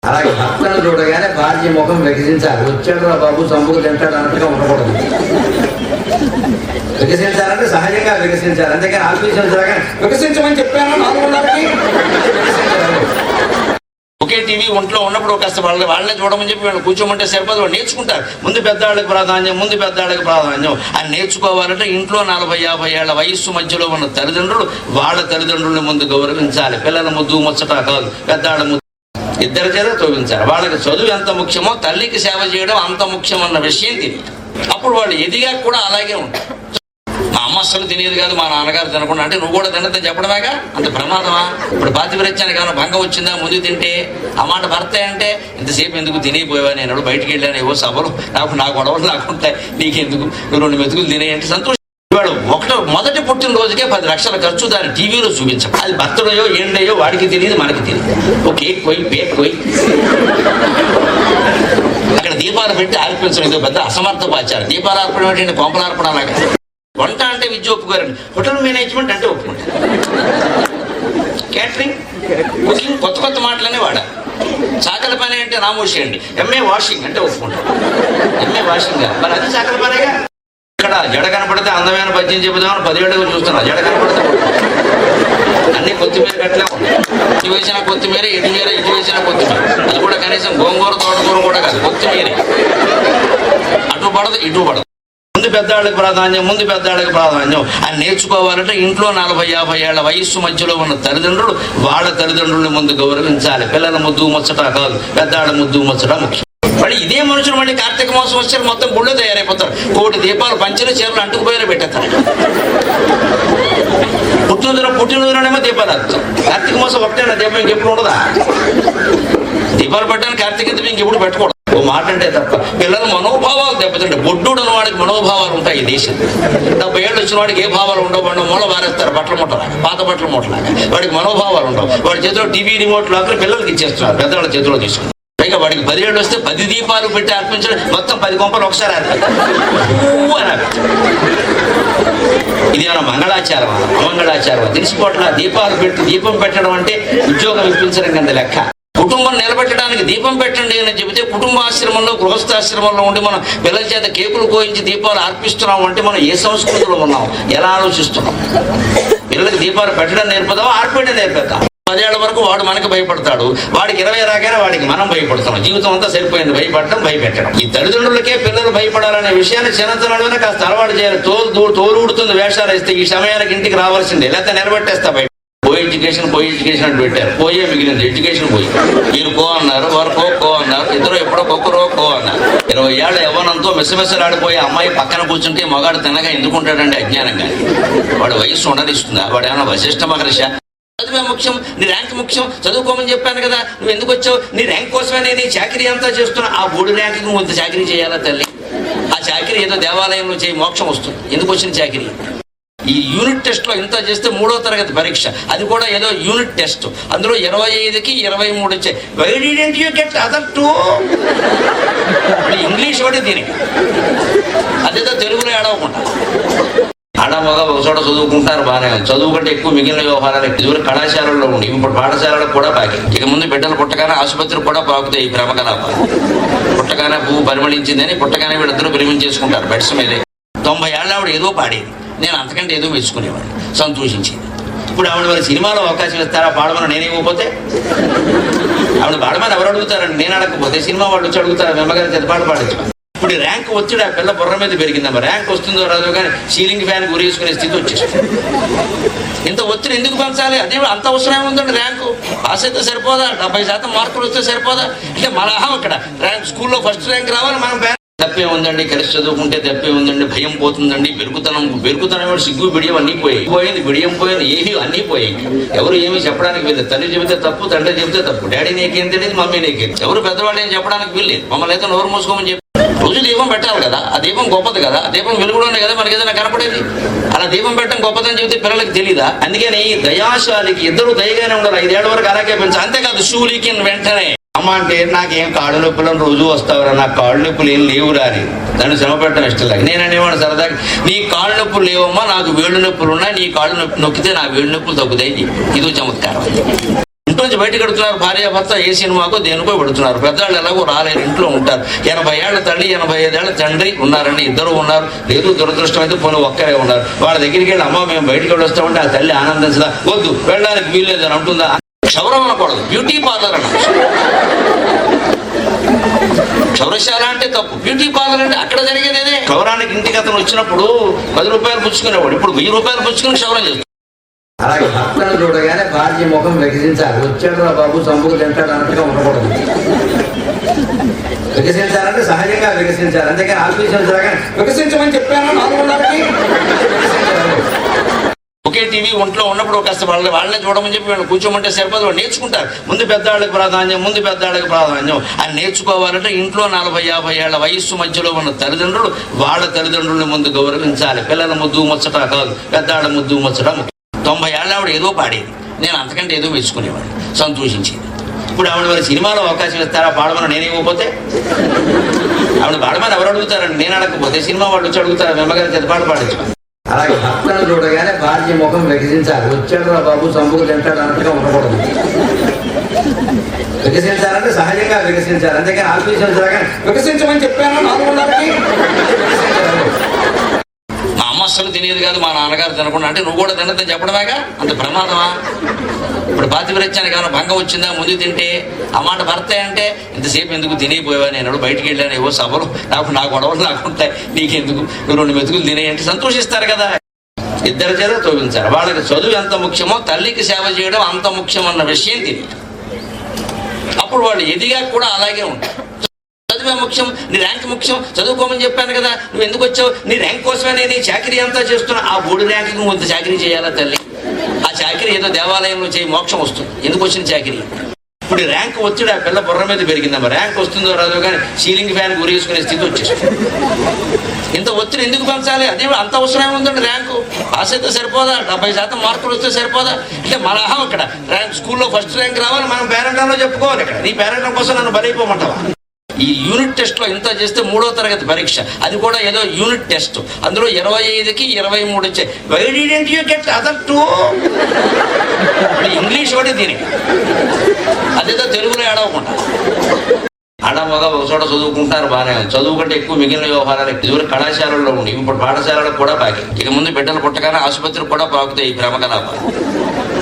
అలాగే భర్తను చూడగానే భార్య ముఖం వికసించాలి. వచ్చాడు రా బాబు సంపుకు తింటాడు అన్నట్టుగా ఉండకూడదు. వికసించాలంటే సహజంగా వికసించాలి, అంతేకాని ఆలోచించాలి. వికసించమని చెప్పాను 4:30కి. ఒకే టీవీ ఒంట్లో ఉన్నప్పుడు కాస్త వాళ్ళే చూడమని చెప్పి వాళ్ళు కూర్చోమంటే సరిపోదు. వాళ్ళు నేర్చుకుంటారు. ముందు పెద్దవాళ్ళకి ప్రాధాన్యం అని నేర్చుకోవాలంటే ఇంట్లో 40-50 ఏళ్ల వయస్సు మధ్యలో ఉన్న తల్లిదండ్రులు వాళ్ళ తల్లిదండ్రులను ముందు గౌరవించాలి. పిల్లల ముద్దు ముచ్చట కాదు, పెద్దవాళ్ళ ముద్దు ఇద్దరి చేత తోవించాలి. వాళ్ళకి చదువు ఎంత ముఖ్యమో తల్లికి సేవ చేయడం అంత ముఖ్యమన్న విషయం తెలియదు. అప్పుడు వాళ్ళు ఎదిగా కూడా అలాగే ఉంటారు. మా అమ్మ అస్సలు తినేది కాదు, మా నాన్నగారు తినకుండా అంటే నువ్వు కూడా తినద్దని చెప్పడమేగా, అంత ప్రమాదమా? ఇప్పుడు పాతివ్రత్యానికి ఏమైనా భంగం వచ్చిందా ముందు తింటే? ఆ మాట భర్త అంటే ఇంతసేపు ఎందుకు తినేపోయావా, నేను బయటికి వెళ్ళాను, ఏవో సభలు నా గొడవలు నాకుంటాయి, నీకెందుకు, నువ్వు 2 మెతుకులు తినేయంటే సంతోషం. వాడు మొదటి పుట్టినరోజుకే 10 లక్షల ఖర్చు దాన్ని టీవీలో చూపించాం. అది బర్త్డేయో ఏండయో వాడికి తెలియదు, మనకి తెలియదు. ఓ కేక్ పోయి పేక్ పోయి అక్కడ దీపాలు పెట్టి ఆర్పించడం ఇదో పెద్ద అసమర్థపాచారు. దీపాలు ఆర్పడం ఏంటంటే కొంపలార్పడం లాగా. వంట అంటే విద్య ఒప్పుకోరండి, హోటల్ మేనేజ్మెంట్ అంటే ఒప్పుకుంటారు. క్యాటరింగ్, కుకింగ్ కొత్త మాటలనే వాడాలి. చాకల పని అంటే నామోషేయండి. ఎంఏ వాషింగ్ అంటే ఒప్పుకుంటారు. ఎంఏ వాషింగ్ మరి అది చాకల పనేగా. ఇక్కడ జడ కనపడితే అందమైన పద్యం చెబుదామని 10 ఏళ్ళుగా చూస్తున్నా. జడ కనపడితే అన్ని కొత్తిమీర కట్టలే ఉన్నాయి. ఇటు వేసిన కొత్తిమీర, ఇటు వేసిన కొత్తిమీర. అది కూడా కనీసం గోంగూర తోటకూర కూడా కాదు, కొత్తిమీర. అటు పడదు ఇటు పడదు. ముందు పెద్దవాళ్ళకి ప్రాధాన్యం అని నేర్చుకోవాలంటే ఇంట్లో 40-50 ఏళ్ల వయస్సు మధ్యలో ఉన్న తల్లిదండ్రులు వాళ్ళ తల్లిదండ్రులను ముందు గౌరవించాలి. పిల్లల ముద్దు ముచ్చట కాదు, పెద్దవాళ్ళ ముద్దు ముచ్చట ముఖ్యం. మళ్ళీ ఇదే మనుషులు మళ్ళీ కార్తీక మాసం వచ్చారు మొత్తం గుళ్ళో తయారైపోతారు. 1,000 దీపాలు పంచలు చీరలు అంటుకుపోయినా పెట్టేస్తారు. పుట్టినరోజునేమో దీపాలు అర్థం. కార్తీక మాసం ఒకటేనా దీపం, ఇంకెప్పుడు ఉండదా? దీపాలు పెట్టడానికి కార్తీక దీపం ఇంకెప్పుడు పెట్టకూడదు. ఓ మాట అంటే తప్ప పిల్లల మనోభావాలు దెబ్బతింటాయి. బొడ్డుడు అన్న వాడికి మనోభావాలు ఉంటాయి. ఈ దేశం 70 ఏళ్ళు వచ్చిన వాడికి ఏ భావాలు ఉండవు. వాడు మూల వారేస్తారు బట్టల మూటలాగా, పాత బట్టల మూటలాగా. వాడికి మనోభావాలు ఉండవు. వాడి చేతిలో టీవీ రిమోట్ లాగా పిల్లలకి ఇచ్చేస్తున్నారు, పెద్దవాళ్ళ చేతిలో తీసుకున్నారు. పైగా వాడికి 10 ఏళ్ళు వస్తే 10 దీపాలు పెట్టి అర్పించడం, మొత్తం 10 కొంపలు ఒకసారి ఇది ఏమైనా మంగళాచారం అమంగళాచారం తెలిసిపోవట్లా. దీపాలు పెట్టి దీపం పెట్టడం అంటే ఉద్యోగం ఇప్పించడం కింద లెక్క. కుటుంబం నిలబెట్టడానికి దీపం పెట్టండి అని చెబితే కుటుంబాశ్రమంలో గృహస్థాశ్రమంలో ఉండి మనం పిల్లల చేత కేకులు కోయించి దీపాలు అర్పిస్తున్నాం అంటే మనం ఏ సంస్కృతిలో ఉన్నాం, ఎలా ఆలోచిస్తున్నాం? పిల్లలకి దీపాలు పెట్టడం నేర్పుదాం, ఆర్పేయడం నేర్పుతాం. 10 ఏళ్ల వరకు వాడు మనకి భయపడతాడు, వాడికి 20 రాగానే వాడికి మనం భయపడుతున్నాం. జీవితం అంతా సరిపోయింది భయపడటం, భయపెట్టడం. ఈ తల్లిదండ్రులకే పిల్లలు భయపడాలనే విషయాన్ని చిన్నతనంలోనే కాస్త అలవాటు చేయాలి. తోలుడుతుంది వేషాలు ఇస్తే ఈ సమయానికి ఇంటికి రావాల్సిందే, లేకపోతే నిలబెట్టేస్తా బయట. పోయి ఎడ్యుకేషన్ అని పెట్టారు. పోయే మిగిలింది ఎడ్యుకేషన్ పోయి. మీరు కో అన్నారు, వారు కో అన్నారు, ఇద్దరు ఎప్పుడో ఒక్కరో కో అన్నారు. 20 ఏళ్ల యవ్వనంతో మెసమెసలాడిపోయే అమ్మాయి పక్కన కూర్చుంటే మగాడు తినగా ఎందుకుంటాడంటే అజ్ఞానంగా. వాడు వయస్సు ఉండనిస్తుందా? వాడు ఏమన్నా వశిష్ఠ మహర్షి? చదువే ముఖ్యం, నీ ర్యాంక్ ముఖ్యం, చదువుకోమని చెప్పాను కదా, నువ్వు ఎందుకు వచ్చావు? నీ ర్యాంక్ కోసమే నేను ఈ చాకరీ అంతా చేస్తున్నా. ఆ 3 ర్యాంకుకి నువ్వు ఇంత చాకరీ చేయాలా తల్లి? ఆ చాకరీ ఏదో దేవాలయంలో చేయి మోక్షం వస్తుంది. ఎందుకు వచ్చిన చాకరీ? ఈ యూనిట్ టెస్ట్లో ఇంత చేస్తే 3వ తరగతి పరీక్ష, అది కూడా ఏదో యూనిట్ టెస్ట్. అందులో 25కి 23 వచ్చాయి. Why didn't you get other 2? English ఒకటి దీనికి, అదేదో తెలుగులో ఏడవకుండా. ఆడమగ ఒక చోట చదువుకుంటారు బాగానే. చదువు కంటే ఎక్కువ మిగిలిన వ్యవహారాలు ఇదివరకు కళాశాలల్లో ఉండి ఇప్పుడు పాఠశాలకు కూడా బాకి. ఇక ముందు బిడ్డలు పుట్టగానే ఆసుపత్రికి కూడా పాకుతాయి ఈ ప్రేమకలాపాలు. పుట్టగానే పువ్వు పరిమళించిందని పుట్టగానే వీళ్ళిద్దరూ ప్రేమించేసుకుంటారు బెడ్స్ మీదే. 90 ఏళ్ళ ఆవిడ ఏదో పాడేది, నేను అంతకంటే ఏదో మెచ్చుకునేవాడిని, సంతోషించేది. ఇప్పుడు ఆవిడ మరి సినిమాలో అవకాశం ఇస్తారా పాడమని నేను ఇవ్వకపోతే? ఆవిడ పాడమని ఎవరు అడుగుతారండి? నేను అడగకపోతే సినిమా వాళ్ళు వచ్చి అడుగుతారు, మెమ్మగారి చేత పాట పాడించు. ఇప్పుడు ర్యాంక్ వచ్చి ఆ పిల్ల బుర్ర మీద పెరిగిందమ్మా. ర్యాంక్ వస్తుందో రాదో కానీ సీలింగ్ ఫ్యాన్ గురేసుకునే స్థితి వచ్చేస్తుంది. ఇంత ఒత్తిడి ఎందుకు పెంచాలి? అదే అంత అవసరం ఏముందండి? ర్యాంకు పాస్ అయితే సరిపోదా? 70% మార్కులు వస్తే సరిపోదా? అంటే మన ఇక్కడ ర్యాంక్ స్కూల్లో ఫస్ట్ ర్యాంక్ రావాలి. మనం తప్పే ఉందండి, కలిసి చదువుకుంటే తప్పే ఉందండి, భయం పోతుందండి, బెరుకుతనం సిగ్గు బిడియం అన్నీ పోయింది, బిడియం పోయింది, ఏమీ అన్నీ పోయాయి. ఎవరు ఏమీ చెప్పడానికి వీల్లేదు. తల్లి చెబితే తప్పు, తండ్రి చెబితే తప్పు, డాడీ నీకేం తెలియదు, మమ్మీ నీకేం. ఎవరు పెద్దవాళ్ళు ఏం చెప్పడానికి వీల్లేదు. మమ్మల్ని అయితే నోరు మూసుకోమని చెప్పి రోజు దీపం పెట్టాలి కదా. ఆ దీపం గొప్పది కదా, ఆ దీపం వెలుగులోనే కదా మనకి ఏదైనా కనపడేది. అలా దీపం పెట్టడం గొప్పదని చెబితే పిల్లలకి తెలీదా? అందుకని దయాశాలికి ఇద్దరు దయగానే ఉండాలి. 5 ఏళ్ల వరకు అలాగే పెంచాలి. అంతేకాదు షూలికి వెంటనే అమ్మ అంటే నాకేం కాళ్ళు నొప్పులను రోజు వస్తావురా, నాకు కాళ్ళు నొప్పులు ఏం లేవురా అని నన్ను శ్రమ పెట్టడం ఇష్టం లేదు. నేను అనేవాడు సరదాగా, నీ కాళ్ళు నొప్పులు లేవమ్మా, నాకు వేళ్ళు నొప్పులు ఉన్నాయి, నీ కాళ్ళు నొక్కితే నా వేళ్ళు నొప్పులు తగ్గుతాయి. ఇదో చమత్కారం. ఇంట్లో నుంచి బయటకు పెడుతున్నారు, భార్యాభర్త ఏ సినిమాకో దేనికో పెడుతున్నారు. పెద్దవాళ్ళు ఎలాగో రాలేరు, ఇంట్లో ఉంటారు. 80 ఏళ్ల తల్లి 85 ఏళ్ల తండ్రి ఉన్నారండి, ఇద్దరు ఉన్నారు. లేదు దురదృష్టం అయితే పోనీ ఒక్కరే ఉన్నారు. వాళ్ళ దగ్గరికి వెళ్ళి అమ్మ మేము బయటకు వెళ్ళొస్తామంటే ఆ తల్లి ఆనందించదా, వద్దు వెళ్ళడానికి వీల్లేదు అని అంటుందా? క్షౌరం అనకూడదు, బ్యూటీ పార్లర్ అన్న. క్షౌరశాల అంటే తప్పు, బ్యూటీ పార్లర్ అంటే అక్కడ జరిగేది అదే. క్షౌరానికి ఇంటికి అతను వచ్చినప్పుడు 10 రూపాయలు పుచ్చుకునేవాడు, ఇప్పుడు 1000 రూపాయలు పుచ్చుకుని క్షౌరం చేస్తాడు. అలాగే భర్తను చూడగానే భార్య ముఖం వికసించాలి. వచ్చాడు రా బాబు సంపుకు తింటాడు అన్నట్టుగా ఉండకూడదు. వికసించాలంటే సహజంగా వికసించాలి, అంతేకాని ఆఫీసు వికసించమని చెప్పాను 4:30కి. ఒకే టీవీ ఒంట్లో ఉన్నప్పుడు కాస్త వాళ్ళనే చూడమని చెప్పి వాళ్ళు కూర్చోమంటే సరిపోదు, వాళ్ళు నేర్చుకుంటారు. ముందు పెద్దవాళ్ళకి ప్రాధాన్యం, ముందు పెద్దవాళ్ళకి ప్రాధాన్యం అని నేర్చుకోవాలంటే ఇంట్లో 40-50 ఏళ్ల వయస్సు మధ్యలో ఉన్న తల్లిదండ్రులు వాళ్ళ తల్లిదండ్రుల్ని ముందు గౌరవించాలి. పిల్లల ముద్దు ముచ్చట కాదు, పెద్దవాళ్ళ ముద్దు ముచ్చట. 90 ఏళ్ళ ఆవిడ ఏదో పాడేది, నేను అంతకంటే ఏదో మెచ్చుకునేవాడిని, సంతోషించేది. ఇప్పుడు ఆవిడ మరి సినిమాలో అవకాశం ఇస్తారా పాడమని నేను ఇవ్వకపోతే? ఆవిడ పాడమని ఎవరు అడుగుతారండి, నేను అడగకపోతే సినిమా వాళ్ళు వచ్చి అడుగుతారు, మెమ్మగారి చేత పాట పాడించు. అలాగే భర్తను చూడగానే భార్య ముఖం వికసించాలి. వచ్చాడు రా బాబు సంపుకు తింటాడు అన్నట్టుగా ఉండకూడదు. వికసించాలంటే సహజంగా వికసించాలి, అంతేకాని ఆఫీసు వికసించమని చెప్పాను 4:30కి. మా అమ్మ అస్సలు తినేది కాదు, మా నాన్నగారు తినకుండా అంటే నువ్వు కూడా తినద్దని చెప్పడమేగా, అంత ప్రమాదమా? ఇప్పుడు పాతివ్రత్యానికి ఏమైనా భంగం వచ్చిందా ముందు తింటే? ఆ మాట భర్త అంటే ఇంతసేపు ఎందుకు తినేపోయావా, నేను బయటికి వెళ్ళాను, ఏవో సభలు నా గొడవలు నాకుంటాయి, నీకెందుకు, నువ్వు 2 మెతుకులు తినేయంటే సంతోషిస్తారు కదా. ఇద్దరి చేత తోపించారు. వాళ్ళకి చదువు ఎంత ముఖ్యమో తల్లికి సేవ చేయడం అంత ముఖ్యం అన్న విషయం తెలియదు. అప్పుడు వాళ్ళు ఎదిగా కూడా అలాగే ఉంటారు. చదువే ముఖ్యం, నీ ర్యాంక్ ముఖ్యం, చదువుకోమని చెప్పాను కదా, నువ్వు ఎందుకు వచ్చావు, నీ ర్యాంక్ కోసమే నేను ఈ చాకరీ అంతా చేస్తున్నా. ఆ 3 ర్యాంకు నువ్వు ఇంత చాకరీ చేయాలా తల్లి? ఆ చాకరీ ఏదో దేవాలయంలో చేయి మోక్షం వస్తుంది, ఎందుకు వచ్చిన చాకరీ? ఇప్పుడు ర్యాంక్ ఒత్తిడి ఆ పిల్ల బుర్ర మీద పెరిగిందమ్మా. ర్యాంక్ వస్తుందో రాదో కానీ సీలింగ్ ఫ్యాన్ గురేసుకునే స్థితి వచ్చేస్తుంది. ఇంత ఒత్తిడి ఎందుకు పెంచాలి? అదే అంత అవసరం ఉందండి. ర్యాంకు పాస్ అయితే సరిపోదా? 70% మార్కులు వస్తే సరిపోదా? అంటే మన ఇక్కడ ర్యాంక్ స్కూల్లో ఫస్ట్ ర్యాంక్ రావాలి, మనం పేరెంట్లో చెప్పుకోవాలి. ఇక్కడ నీ పేరెంటం కోసం నన్ను బలైపోమంటావా? ఈ యూనిట్ టెస్ట్ లో ఇంత చేస్తే 3వ తరగతి పరీక్ష, అది కూడా ఏదో యూనిట్ టెస్ట్, అందులో 25కి 23 వచ్చాయి. Why didn't you get other 2? English ఒకటి దీనికి, అదేదో తెలుగులో ఏడవకుండా. ఆడమగ ఒక చోట చదువుకుంటారు బాగానే, చదువు కంటే ఎక్కువ మిగిలిన వ్యవహారాలు ఇదివరకు కళాశాలల్లో ఉండి ఇప్పుడు పాఠశాలకు కూడా పాకి. ఇక ముందు బిడ్డలు పుట్టగానే ఆసుపత్రికి కూడా పాకుతాయి ఈ ప్రేమకలాపాలు.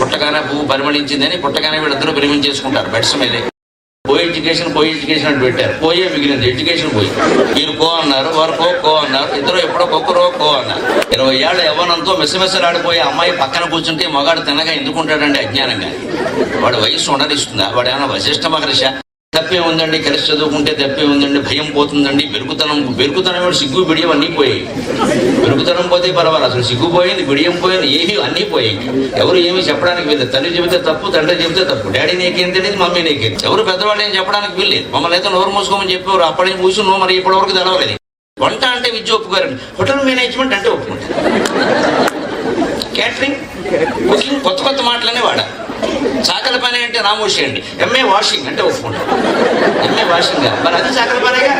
పుట్టగానే పువ్వు పరిమళించిందని పుట్టగానే వీళ్ళిద్దరూ ప్రేమించేసుకుంటారు బెడ్స్ మీదే. కో ఎడ్యుకేషన్ అని పెట్టారు, పోయే మిగిలింది ఎడ్యుకేషన్ పోయి. మీరు కో అన్నారు, వారు కో అన్నారు, ఇద్దరు ఎప్పుడో కో అన్నారు. 20 ఏళ్ల యవ్వనంతో మెసమెసలాడిపోయే అమ్మాయి పక్కన కూర్చుంటే మగాడు తినగా ఎందుకుంటాడండి అజ్ఞానంగా? వాడు వయస్సు ఉండనిస్తుందా? వాడు ఏమన్నా వశిష్ఠ మహర్షి? తప్పే ఉందండి, కలిసి చదువుకుంటే తప్పే ఉందండి, భయం పోతుందండి, పెరుగుతనం సిగ్గు బిడియం అన్నీ పోయాయి. పెరుగుతనం పోతే పర్వాలేదు, అసలు సిగ్గు పోయింది, బిడియం పోయింది, ఏమీ అన్నీ పోయాయి. ఎవరు ఏమీ చెప్పడానికి వీళ్ళు, తల్లి చెబితే తప్పు, తండ్రి చెబితే తప్పు, డాడీ నీకేం తెలియదు, మమ్మీ నీకేం, ఎవరు పెద్దవాళ్ళు ఏం చెప్పడానికి వీల్లేదు. మమ్మల్ని అయితే నోరు మూసుకోమని చెప్పేవారు, అప్పటి నుంచి కూర్చున్నావు, మరి ఇప్పటి వరకు తెలవలేదు. వంట అంటే విద్య ఒప్పుకోరండి, హోటల్ మేనేజ్మెంట్ అంటే ఒప్పుకుంటారు, క్యాటరింగ్, కుకింగ్ కొత్త మాటలనే వాడాలి. చాకలి పని అంటే నామోషి అండి, ఎంఏ వాషింగ్ అంటే ఒప్పుకుంటారు. ఎంఏ వాషింగ్ కాదు, మరి అది చాకలి పనేగా.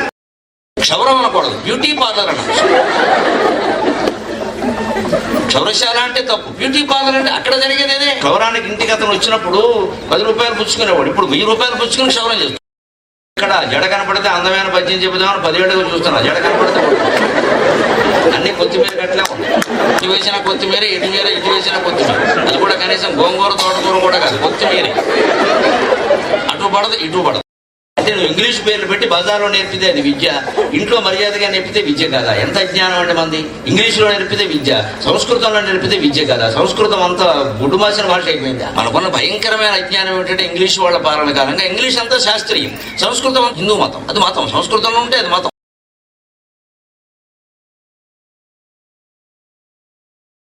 క్షౌరం అనకూడదు, బ్యూటీ పార్లర్ అన్న. క్షౌరశాల అంటే తప్పు, బ్యూటీ పార్లర్ అంటే అక్కడ జరిగేది అదే. క్షౌరానికి ఇంటికి అతను వచ్చినప్పుడు 10 రూపాయలు పుచ్చుకునేవాడు, ఇప్పుడు 1000 రూపాయలు పుచ్చుకుని క్షౌరం చేస్తాడు. ఇక్కడ జడ కనపడితే అందమైన పద్యం చెబుదామని 10 ఏళ్ళగా చూస్తున్నా, జడ కనపడితే అన్ని కొత్తిమీర కట్టలే ఉన్నాయి. ఇటు వేసిన కొత్తిమీర, ఇటు వేసిన కొత్తిమీర, అది కూడా కనీసం గోంగూర తోటకూర కూడా కాదు, కొత్తిమీర. అటు పడదు ఇటు పడదు. అంటే నువ్వు ఇంగ్లీష్ పేర్లు పెట్టి బజార్లో నేర్పితే అది విద్య, ఇంట్లో మర్యాదగా నేర్పితే విద్య కదా? ఎంత అజ్ఞానం అంటే మంది. ఇంగ్లీష్లో నేర్పితే విద్య, సంస్కృతంలో నేర్పితే విద్య కదా? సంస్కృతం అంతా గుడ్డుమాసిన భాష అయిపోయిందా? మనకున్న భయంకరమైన అజ్ఞానం ఏంటంటే ఇంగ్లీష్ వాళ్ళ పాలన కాలంగా ఇంగ్లీష్ అంతా శాస్త్రీయం, సంస్కృతం హిందూ మతం, అది మతం. సంస్కృతంలో ఉంటే అది మతం.